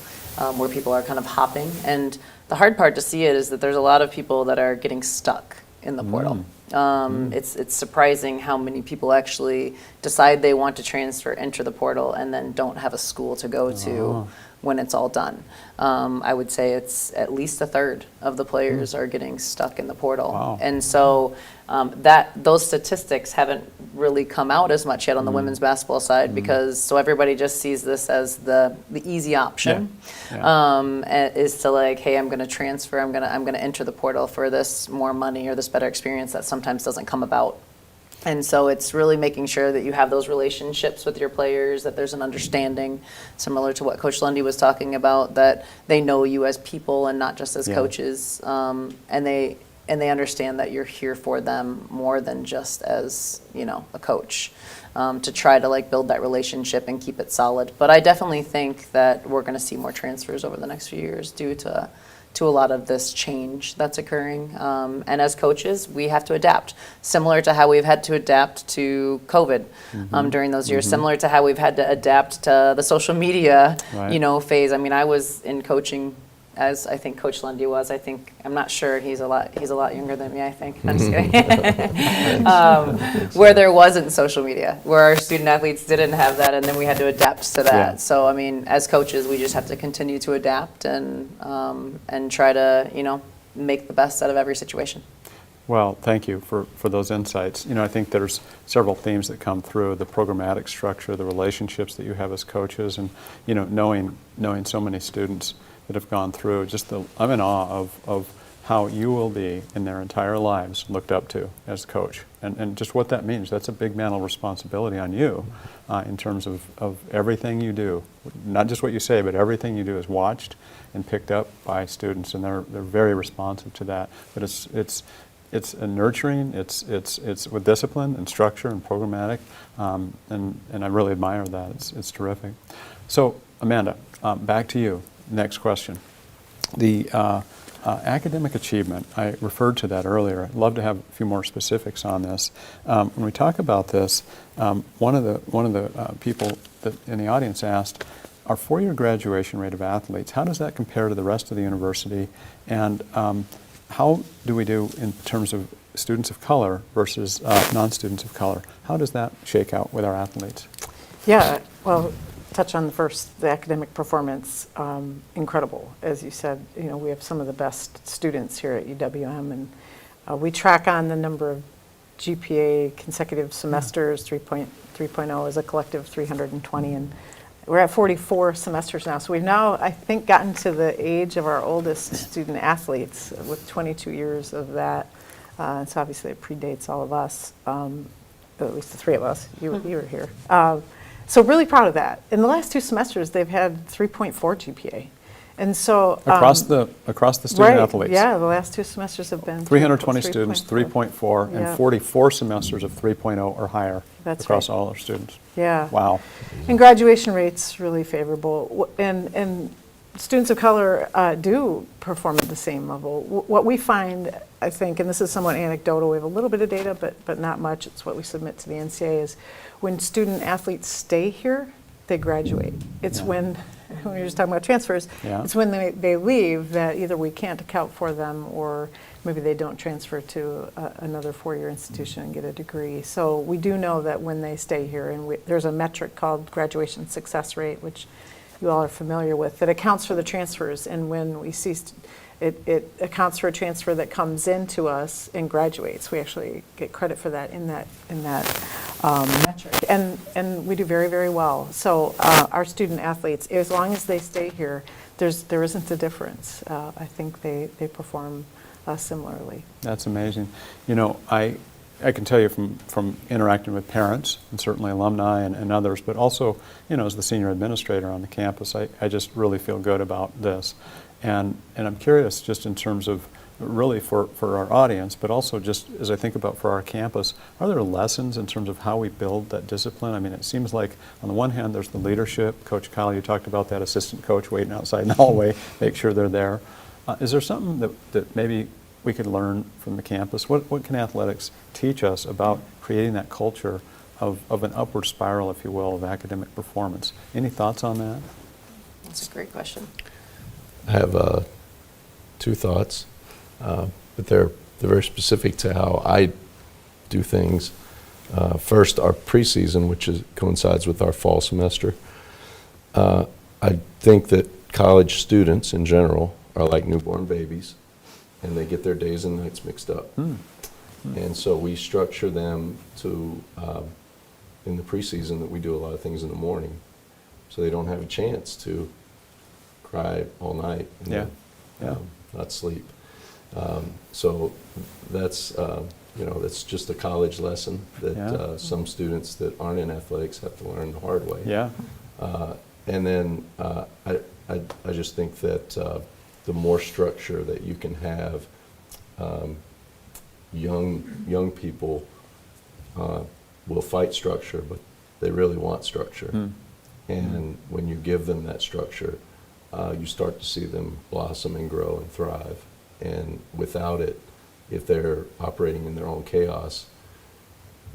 where people are kind of hopping. And the hard part to see it is that there's a lot of people that are getting stuck in the portal. It's surprising how many people actually decide they want to transfer, enter the portal, and then don't have a school to go to when it's all done. I would say it's at least 1/3 of the players are getting stuck in the portal. Wow. And so those statistics haven't really come out as much yet on the women's basketball side, because so everybody just sees this as the easy option. Is to like, hey, I'm going to transfer, I'm going to enter the portal for this more money or this better experience that sometimes doesn't come about. And so it's really making sure that you have those relationships with your players, that there's an understanding, similar to what Coach Lundy was talking about, that they know you as people and not just as coaches, and they understand that you're here for them more than just as, a coach, to try to like build that relationship and keep it solid. But I definitely think that we're going to see more transfers over the next few years due to a lot of this change that's occurring. And as coaches, we have to adapt, similar to how we've had to adapt to COVID during those years, similar to how we've had to adapt to the social media, phase. I mean, I was in coaching as I think Coach Lundy was. I'm not sure, he's a lot younger than me, I think. I'm just kidding. Where there wasn't social media, where our student athletes didn't have that, and then we had to adapt to that. Yeah. So, I mean, as coaches, we just have to continue to adapt and try to, make the best out of every situation. Well, thank you for those insights. I think there's several themes that come through: the programmatic structure, the relationships that you have as coaches, and knowing so many students that have gone through. I'm in awe of how you will be in their entire lives looked up to as a coach, and just what that means. That's a big mental responsibility on you in terms of everything you do. Not just what you say, but everything you do is watched and picked up by students, and they're very responsive to that. But it's a nurturing, it's with discipline and structure and programmatic, and I really admire that. It's terrific. So Amanda, back to you. Next question. The academic achievement, I referred to that earlier. I'd love to have a few more specifics on this. When we talk about this, one of the people that in the audience asked, our four-year graduation rate of athletes, how does that compare to the rest of the university? And how do we do in terms of students of color versus non-students of color? How does that shake out with our athletes? Yeah, well, touch on the academic performance, incredible. As you said, we have some of the best students here at UWM, and we track on the number of GPA consecutive semesters. 3.0 is a collective 320, and we're at 44 semesters now. So we've now, I think, gotten to the age of our oldest student athletes with 22 years of that. So obviously it predates all of us, at least the three of us. You were here. So really proud of that. In the last 2 semesters, they've had 3.4 GPA. And so Across the student right, athletes? Yeah, the last 2 semesters have been 320 students, 3.4, Yeah. and 44 semesters of 3.0 or higher That's across right. all our students. Yeah. Wow. And graduation rates really favorable. And students of color do perform at the same level. What we find, I think, and this is somewhat anecdotal, we have a little bit of data, but not much. It's what we submit to the NCAA, is when student athletes stay here, they graduate. It's when you're just talking about transfers, Yeah. it's when they leave that either we can't account for them, or maybe they don't transfer to another 4-year institution and get a degree. So we do know that when they stay here, and there's a metric called graduation success rate, which you all are familiar with, that accounts for the transfers. And when we see it accounts for a transfer that comes into us and graduates. We actually get credit for that in that metric, and we do very, very well. So our student athletes, as long as they stay here, there isn't a difference. I think they perform similarly. That's amazing. I can tell you from interacting with parents and certainly alumni and others, but also, as the senior administrator on the campus, I just really feel good about this. And I'm curious just in terms of really for our audience, but also just as I think about for our campus, are there lessons in terms of how we build that discipline? I mean, it seems like on the one hand, there's the leadership. Coach Kyle, you talked about that assistant coach waiting outside in the hallway, make sure they're there. Is there something that maybe we could learn from the campus? What can athletics teach us about creating that culture of an upward spiral, if you will, of academic performance? Any thoughts on that? That's a great question. I have 2 thoughts, but they're very specific to how I do things. First, our preseason, which coincides with our fall semester. I think that college students in general are like newborn babies, and they get their days and nights mixed up. And so we structure them to, in the preseason, that we do a lot of things in the morning, so they don't have a chance to cry all night and Yeah. then, not sleep. So that's that's just a college lesson that Yeah. some students that aren't in athletics have to learn the hard way. Yeah. And then I just think that the more structure that you can have, young people will fight structure, but they really want structure. And when you give them that structure, you start to see them blossom and grow and thrive. And without it, if they're operating in their own chaos,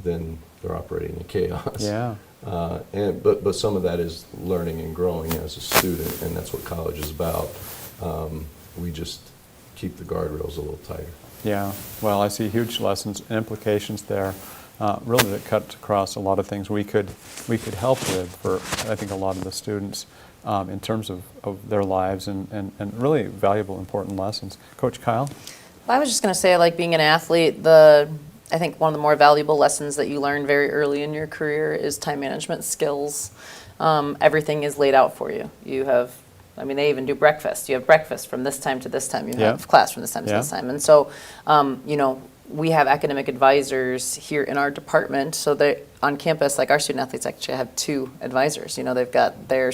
then they're operating in chaos. Yeah. But some of that is learning and growing as a student, and that's what college is about. We just keep the guardrails a little tighter. Yeah, well, I see huge lessons and implications there, really that cut across a lot of things we could help with for, I think, a lot of the students in terms of their lives and really valuable, important lessons. Coach Kyle? I was just going to say, like, being an athlete, I think one of the more valuable lessons that you learn very early in your career is time management skills. Everything is laid out for you. You have I mean, they even do breakfast. You have breakfast from this time to this time. You Yeah. have class from this time to Yeah. this time. And so, you know, we have academic advisors here in our department. So they on campus, like our student athletes actually have 2 advisors. You know, they've got their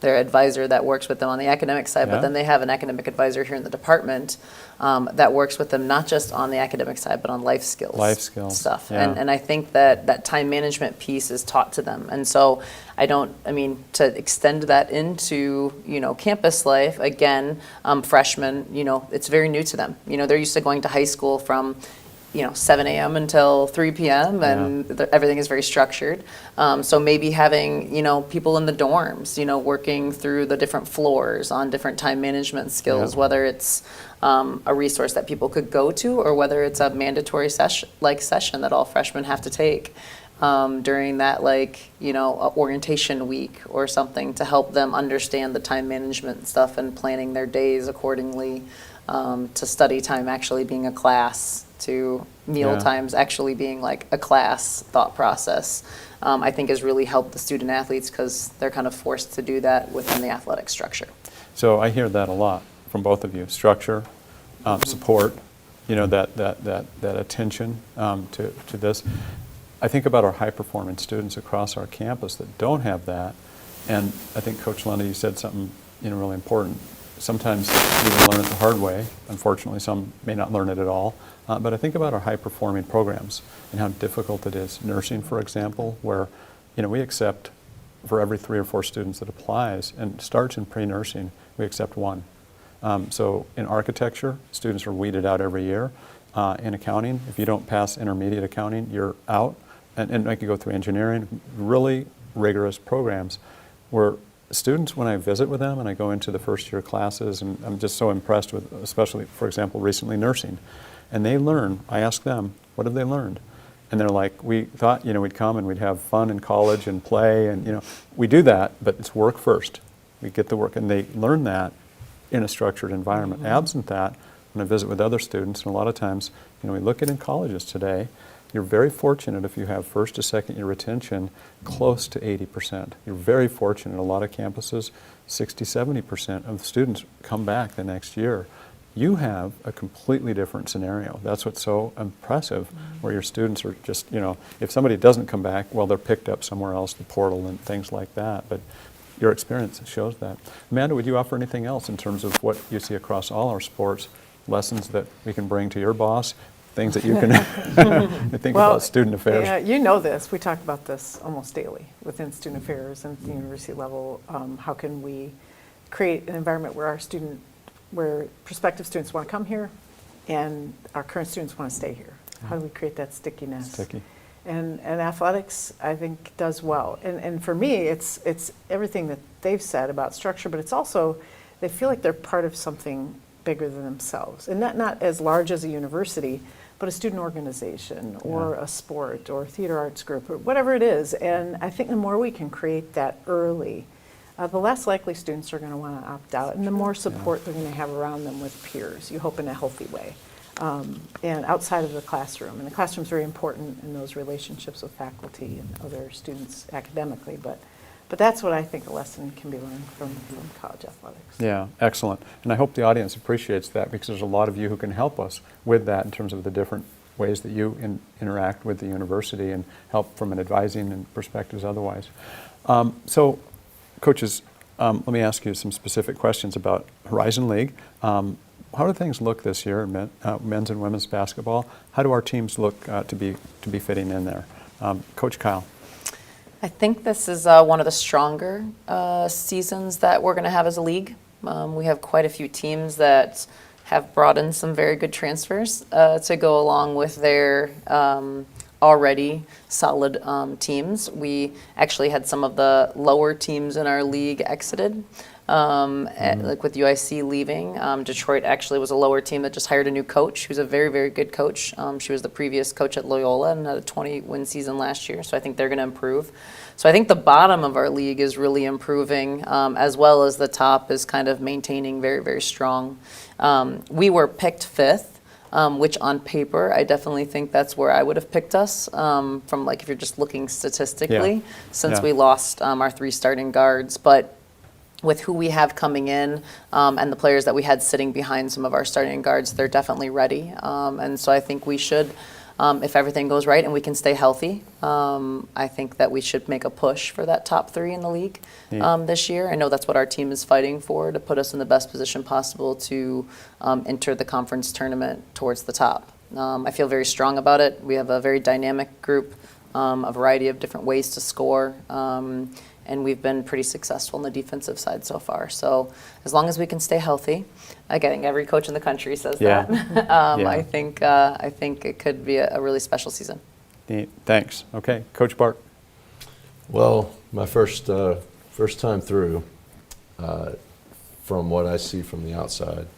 advisor that works with them on the academic side, Yeah. but then they have an academic advisor here in the department that works with them not just on the academic side, but on life skills. Life skills, Stuff. yeah. And I think that time management piece is taught to them. And so to extend that into, you know, campus life, again, freshmen, you know, it's very new to them. You know, they're used to going to high school from, you know, 7 a.m. until 3 p.m. and everything is very structured. So maybe having, you know, people in the dorms, you know, working through the different floors on different time management skills, Yeah. whether it's a resource that people could go to or whether it's a mandatory session that all freshmen have to take during that, like, you know, orientation week or something to help them understand the time management stuff and planning their days accordingly, to study time actually being a class, to meal Yeah. times actually being like a class thought process, I think has really helped the student athletes because they're kind of forced to do that within the athletic structure. So I hear that a lot from both of you. Structure, support, you know, that attention to this. I think about our high-performing students across our campus that don't have that, and I think Coach Lundy, you said something, you know, really important. Sometimes you will learn it the hard way. Unfortunately, some may not learn it at all. But I think about our high-performing programs and how difficult it is. Nursing, for example, where, you know, we accept for every 3 or 4 students that applies and starts in pre-nursing, we accept 1. So in architecture, students are weeded out every year. In accounting, if you don't pass intermediate accounting, you're out. And I could go through engineering, really rigorous programs where students, when I visit with them and I go into the first year classes, and I'm just so impressed with, especially, for example, recently nursing, and they learn, I ask them, what have they learned? And they're like, we thought, you know, we'd come and we'd have fun in college and play, and, you know, we do that, but it's work first. We get the work, and they learn that in a structured environment. Absent that, when I visit with other students, and a lot of times, you know, we look at in colleges today, you're very fortunate if you have first to second year retention close to 80%. You're very fortunate. A lot of campuses, 60, 70% of the students come back the next year. You have a completely different scenario. That's what's so impressive, where your students are just, you know, if somebody doesn't come back, well, they're picked up somewhere else, the portal and things like that. But your experience shows that. Amanda, would you offer anything else in terms of what you see across all our sports, lessons that we can bring to your boss, things that you can think about student affairs? Yeah, you know this. We talk about this almost daily within student affairs and at the university level. How can we create an environment where prospective students want to come here and our current students want to stay here? How do we create that stickiness? Sticky. And athletics, I think, does well. And for me, it's everything that they've said about structure, but it's also they feel like they're part of something bigger than themselves. And not as large as a university, but a student organization or a sport or theater arts group or whatever it is. And I think the more we can create that early, the less likely students are going to want to opt out, and the more support they're going to have around them with peers, you hope in a healthy way, and outside of the classroom. And the classroom is very important in those relationships with faculty and other students academically, but that's what I think a lesson can be learned from college athletics. Yeah, excellent. And I hope the audience appreciates that, because there's a lot of you who can help us with that in terms of the different ways that you interact with the university and help from an advising and perspectives otherwise. So, coaches, let me ask you some specific questions about Horizon League. How do things look this year in men's and women's basketball? How do our teams look to be fitting in there? Coach Kyle. I think this is one of the stronger seasons that we're going to have as a league. We have quite a few teams that have brought in some very good transfers to go along with their already solid teams. We actually had some of the lower teams in our league exited, like with UIC leaving. Detroit actually was a lower team that just hired a new coach who's a very, very good coach. She was the previous coach at Loyola and had a 20-win season last year, so I think they're going to improve. So I think the bottom of our league is really improving, as well as the top is kind of maintaining very, very strong. We were picked 5th. Which on paper, I definitely think that's where I would have picked us from, like, if you're just looking statistically, since we lost our 3 starting guards. But with who we have coming in and the players that we had sitting behind some of our starting guards, they're definitely ready. And so I think we should, if everything goes right and we can stay healthy, I think that we should make a push for that top 3 in the league this year. I know that's what our team is fighting for, to put us in the best position possible to enter the conference tournament towards the top. I feel very strong about it. We have a very dynamic group, a variety of different ways to score. And we've been pretty successful on the defensive side so far. So as long as we can stay healthy, again, every coach in the country says that. I think it could be a really special season. Neat. Thanks. Okay, Coach Bart. Well, my first time through, from what I see from the outside,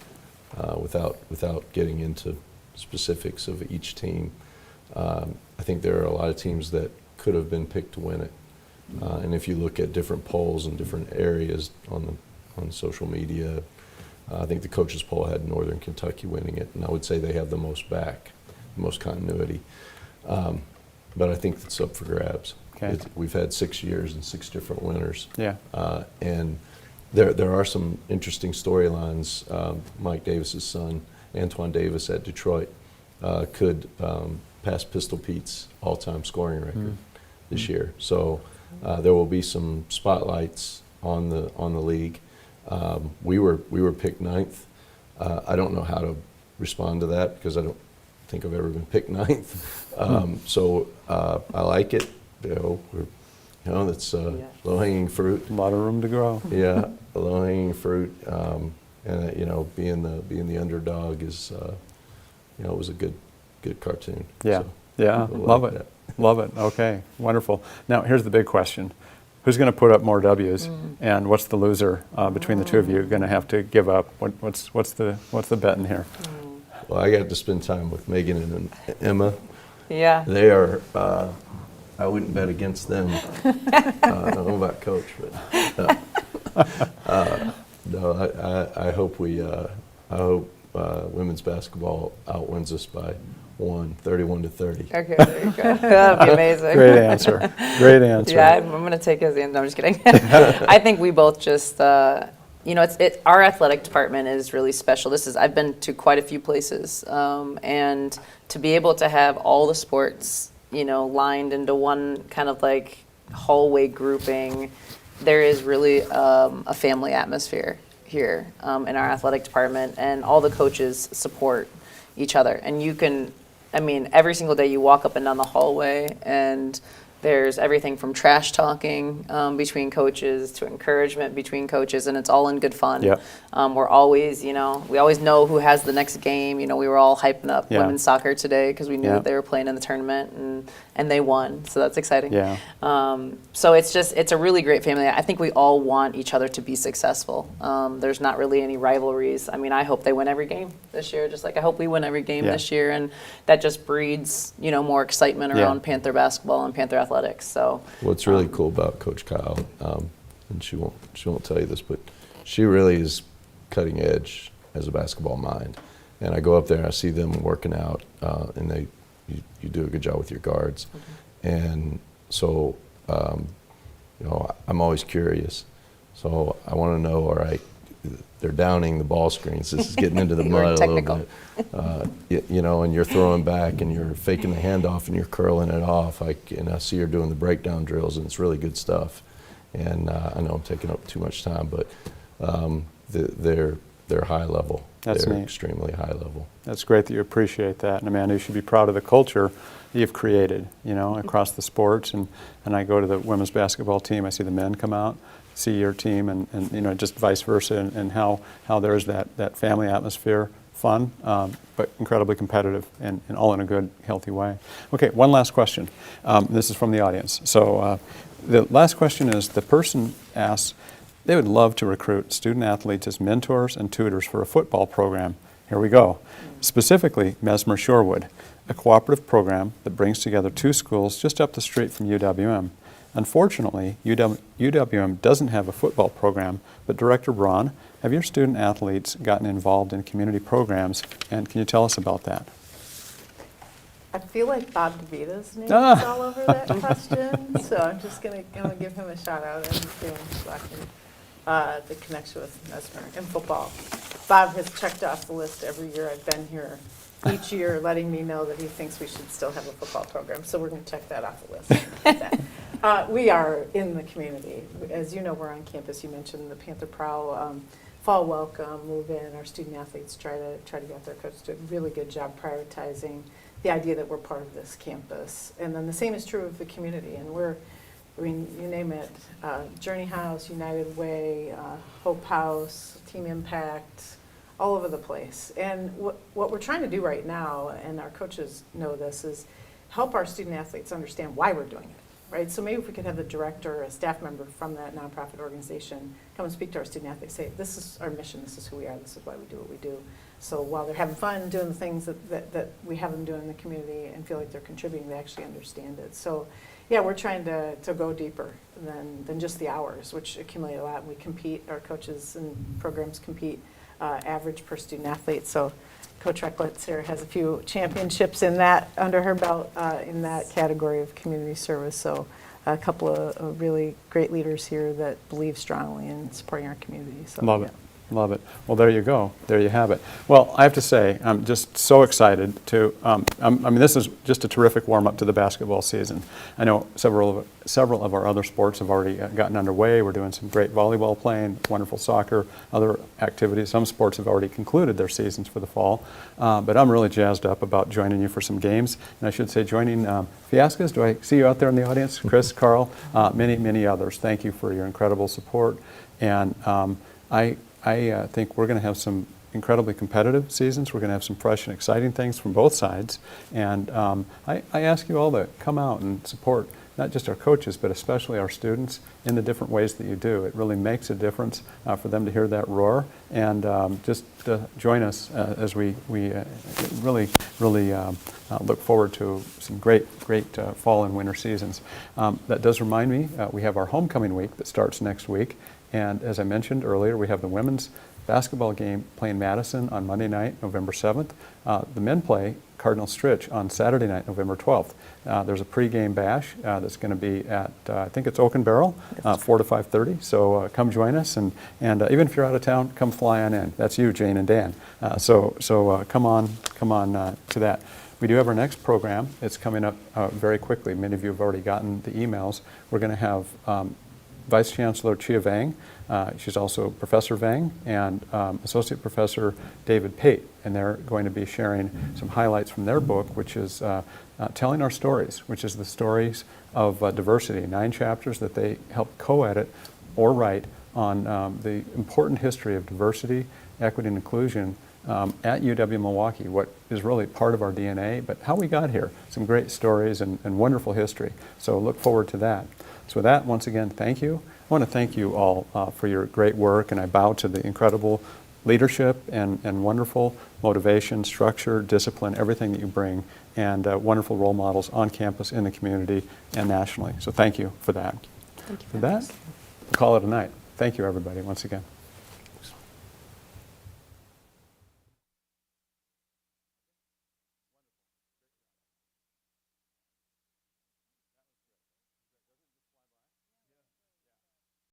without getting into specifics of each team, I think there are a lot of teams that could have been picked to win it. And if you look at different polls in different areas on social media, I think the coaches poll had Northern Kentucky winning it, and I would say they have the most continuity. But I think it's up for grabs. Okay. We've had 6 years and 6 different winners. Yeah. And there are some interesting storylines. Mike Davis's son, Antoine Davis at Detroit, could pass Pistol Pete's all-time scoring record this year. So there will be some spotlights on the league. We were picked 9th. I don't know how to respond to that because I don't think I've ever been picked 9th. So I like it. That's low-hanging fruit. A lot of room to grow. Yeah, low-hanging fruit. And being the underdog is, it was a good cartoon. Yeah. So Yeah. people Love like it. that. Love it. Okay. Wonderful. Now here's the big question: who's going to put up more W's, and what's the loser between the two of you going to have to give up? What's the bet in here? Well, I got to spend time with Megan and Emma. Yeah. They are. I wouldn't bet against them. I don't know about Coach, but no. I hope women's basketball outwins us by 31-30. Okay, there you go. That'd be amazing. Great answer. Great answer. Yeah, I'm going to take his answer. No, I'm just kidding. I think we both just, our athletic department is really special. I've been to quite a few places, and to be able to have all the sports, lined into one kind of like hallway grouping, there is really a family atmosphere here in our athletic department, and all the coaches support each other. And every single day you walk up and down the hallway, and there's everything from trash talking between coaches to encouragement between coaches, and it's all in good fun. Yep. We're always, we always know who has the next game. We were all hyping up Yeah. women's soccer today because we knew Yeah. that they were playing in the tournament, and they won, so that's exciting. Yeah. So it's a really great family. I think we all want each other to be successful. There's not really any rivalries. I hope they win every game this year, just like I hope we win every game Yeah. this year, and that just breeds, more excitement Yeah. around Panther basketball and Panther athletics. So What's really cool about Coach Kyle, and she won't tell you this, but she really is cutting edge as a basketball mind. And I go up there and I see them working out, and you do a good job with your guards. And so, I'm always curious. So I want to know, all right, they're downing the ball screens. This is getting into the You're mud a technical. little bit. And you're throwing back and you're faking the handoff and you're curling it off. And I see her doing the breakdown drills, and it's really good stuff. And I know I'm taking up too much time, but they're high level. That's they're neat. extremely high level. That's great that you appreciate that. And Amanda, you should be proud of the culture that you've created, across the sports. And I go to the women's basketball team, I see the men come out, see your team, and just vice versa, and how there's that family atmosphere, fun, but incredibly competitive, and all in a good, healthy way. Okay, one last question. This is from the audience. So the last question is, the person asks, they would love to recruit student athletes as mentors and tutors for a football program. Here we go. Specifically, Mesmer Shorewood, a cooperative program that brings together two schools just up the street from UWM. Unfortunately, UWM doesn't have a football program, but Director Braun, have your student athletes gotten involved in community programs, and can you tell us about that? I feel like Bob DeVita's name is Ah. all over that question, so I'm just going to give him a shout out and see him watching. the connection with Mesmer and football. Bob has checked off the list every year I've been here, each year letting me know that he thinks we should still have a football program. So we're going to check that off the list. We are in the community. As you know, we're on campus. You mentioned the Panther Prowl fall welcome, move in. Our student athletes try to get their coach to do a really good job prioritizing the idea that we're part of this campus. And then the same is true of the community. And you name it, Journey House, United Way, Hope House, Team Impact, all over the place. And what we're trying to do right now, and our coaches know this, is help our student athletes understand why we're doing it, right? So maybe if we could have the director or a staff member from that nonprofit organization come and speak to our student athletes, say, this is our mission, this is who we are, this is why we do what we do. So while they're having fun doing the things that we have them doing in the community and feel like they're contributing, they actually understand it. So yeah, we're trying to go deeper than just the hours, which accumulate a lot. We compete, our coaches and programs compete average per student athlete. So Coach Rechlicz here has a few championships in that under her belt in that category of community service. So a couple of really great leaders here that believe strongly in supporting our community. So, Love it. Love it. Well, there you go. There you have it. Well, I have to say, I'm just so excited to, I mean, this is just a terrific warm-up to the basketball season. I know several of our other sports have already gotten underway. We're doing some great volleyball playing, wonderful soccer, other activities. Some sports have already concluded their seasons for the fall. But I'm really jazzed up about joining you for some games. And I should say joining Fiascas. Do I see you out there in the audience? Chris, Carl, many others. Thank you for your incredible support. And I think we're going to have some incredibly competitive seasons. We're going to have some fresh and exciting things from both sides. And I ask you all to come out and support not just our coaches, but especially our students in the different ways that you do. It really makes a difference for them to hear that roar. And just join us as we really look forward to some great fall and winter seasons. That does remind me, we have our homecoming week that starts next week. And as I mentioned earlier, we have the women's basketball game playing Madison on Monday night, November 7th. The men play Cardinal Stritch on Saturday night, November 12th. There's a pregame bash that's going to be at, I think it's Oak and Barrel, 4 to 5:30. So come join us. And even if you're out of town, come fly on in. That's you, Jane and Dan. So come on to that. We do have our next program. It's coming up very quickly. Many of you have already gotten the emails. We're going to have Vice Chancellor Chia Vang, she's also Professor Vang, and Associate Professor David Pate, and they're going to be sharing some highlights from their book, which is Telling Our Stories, which is the stories of diversity, 9 chapters that they helped co-edit or write on the important history of diversity, equity, and inclusion at UW-Milwaukee, what is really part of our DNA, but how we got here, some great stories and wonderful history. So look forward to that. So with that, once again, thank you. I want to thank you all for your great work, and I bow to the incredible leadership and wonderful motivation, structure, discipline, everything that you bring, and wonderful role models on campus, in the community, and nationally. So thank you for that. Thank you. For that, we'll call it a night. Thank you, everybody, once again.